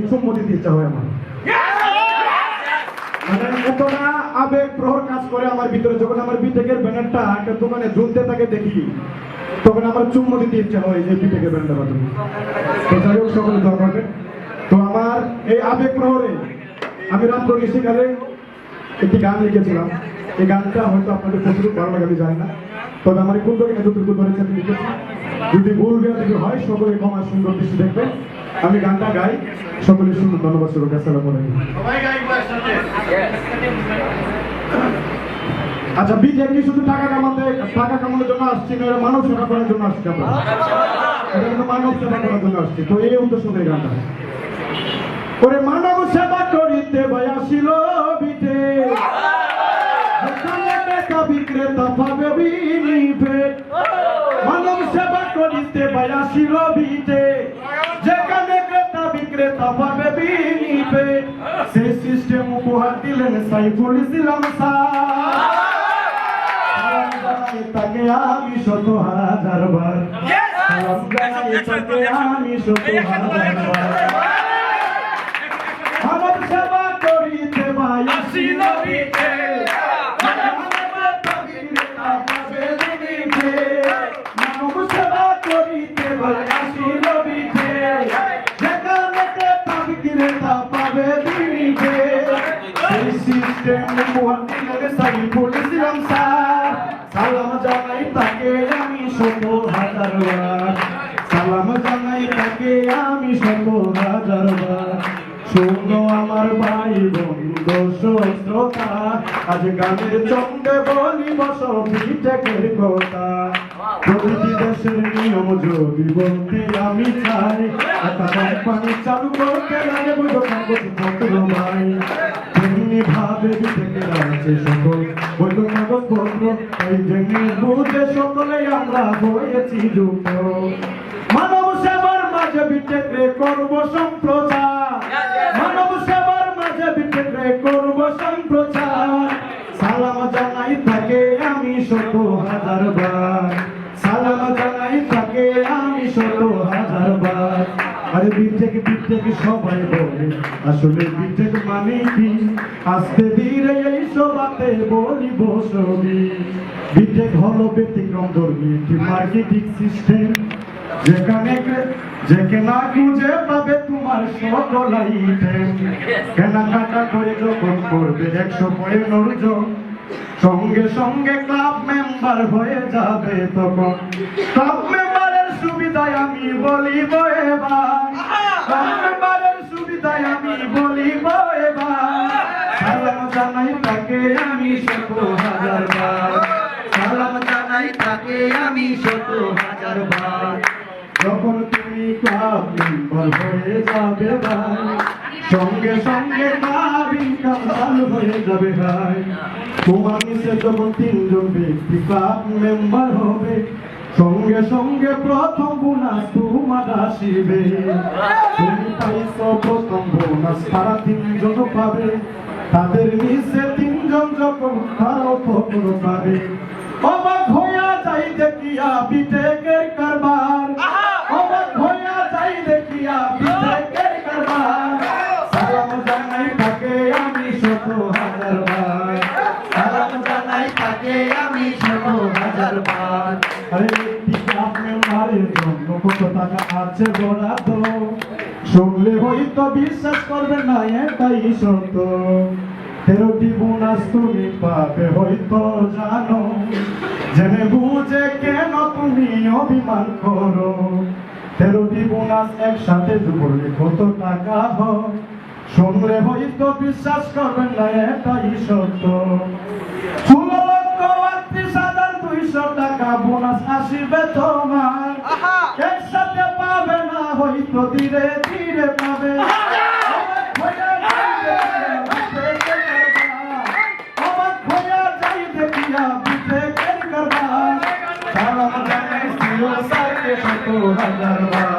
চুম্বু দিতে ইচ্ছা হয় আমার। এতটা আবেগ প্রহর কাজ করে আমার ভিতরে, যখন আমার বিটেকের ব্যানারটা একটা দোকানে ঝুলতে তাকে দেখি তখন আমার চুম্বু দিতে ইচ্ছা হয় যে বিটেকের ব্যানারটা বাদন। তো যাই হোক, সকলে দোয়া করবেন। তো আমার এই আবেগ প্রহরে আমি রাত্র নিশিকালে একটি গান লিখেছিলাম। এই গানটা হয়তো আপনাদের প্রচুর ভালো লাগে আমি জানি না, তবে আমার কোন দোকানে যতটুকু ধরেছে আমি লিখেছি। যদি ভুল যদি হয় সকলে ক্ষমা সুন্দর দৃষ্টি দেখবেন। আমি গানটা গাই, সকলে সুন্দর। ধন্যবাদ। শুরু আসসালামু আলাইকুম। আচ্ছা, বিট এমনি শুধু টাকা কামানোর জন্য আসছি না, মানব সেবা করার জন্য আসছি। আমরা মানব সেবা করার জন্য আসছি। তো এই উদ্দেশ্য এই গানটা। ওরে মানব সেবা করিতে বয়াসিল বিটে, বিক্রেতা পাবে বিনিফিট। মানব সেবা করিতে বয়াসিল বিটে, যেখানে ক্রেতা বিক্রেতা পাবে বিনিফিট। সেই সিস্টেম উপহার দিলেন সাইফুল ইসলাম তাকে আমি 100,000 বার সালাম জানাই, তাকে আমি 100,000 বার। মানব সেবা করিতে বয়াসিল বিটে, মানব সেবা করিতে বয়াসিল বিটে, যেখানে ক্রেতা বিক্রেতা পাবে বিনিফিট। সেই সিস্টেম উপহার দিলেন সাইফুল ইসলাম সালাম জানাই তাকে আমি 100,000 বার সালাম জানাই তাকে আমি 100,000 বার। শোনো আমার ভাই বন্ধু শ্রোতা, আজ গানের চন্দ্রে বলি বস বিটেকের কথা। প্রতিটি দেশের নিয়ম যদি বলতে আমি চাই, একটা কোম্পানি চালু করতে লাগে বুঝো কাগজ পত্র ভাই। তেমনি ভাবে বিটেকের আছে সকল বৈধ কাগজ পত্র, এই জেনে বুঝে সকলে আমরা হয়েছি যুক্ত। মানব সেবার মাঝে বিটেকে করব সম্প্রচার, মানব সেবার মাঝে বিটেকে করব সম্প্রচার। সালাম জানাই তাকে আমি 100,000 বার সালাম জানাই তাকে আমি 100,000 বার। আরে বিটেক সবাই বলে, আসলে বিটেক মানে কি? আস্তে ধীরে এই সবাতে বলিব সবই। বিটেক হলো ব্যতিক্রম ধর্মী একটি মার্কেটিং সিস্টেম, যেখানে যে কেনা খুঁজে পাবে তোমার সকল আইটেম। কেনাকাটা করে যখন করবে 115 জন, সঙ্গে সঙ্গে ক্লাব মেম্বার হয়ে যাবে তখন। ক্লাব মেম্বারের সুবিধায় আমি বলিব এবার, ক্লাব মেম্বারের সুবিধায় আমি বলিব এবার। সালাম জানাই তাকে আমি 100,000 বার সালাম জানাই তাকে আমি 100,000 বার। যখন তুমি ক্লাব মেম্বার হয়ে যাবে ভাই, সঙ্গে সঙ্গে ক্লাব ইনকাম চালু হয়ে যাবে ভাই। তোমার নিচে যখন 3 জন ব্যক্তি ক্লাব মেম্বার হবে, সঙ্গে সঙ্গে প্রথম বোনাস তোমার আসিবে। তুমি পাইছো প্রথম বোনাস, তারা 3 জন পাবে। তাদের নিচে 3 জন যখন তারাও তখন পাবে। অবাক হইয়া যাই দেখিয়া বিটেকের কারবার, অবাক হইয়া যাই দেখিয়া বিটেকের কারবার। সালাম জানাই তাকে আমি 100,000 বার সালাম জানাই তাকে আমি 100,000 বার। আরে ক্লাব মেম্বারের জন্য কত টাকা আছে বরাদ্দ, শুনলে হয়তো বিশ্বাস করবে না, এটাই সত্য। 13টি বোনাস তুমি পাবে হয়তো জানো, জেনে বুঝে কেন তুমি অভিমান করো। 13টি বোনাস একসাথে জুড়লে কত টাকা হয়, শুনলে হয়তো বিশ্বাস করবেন না, এটাই সত্য। 16,38,200 টাকা বোনাস আসিবে তোমার, একসাথে পাবে না হয়তো ধীরে ধীরে পাবে। সালাম জানাই 100,000 বার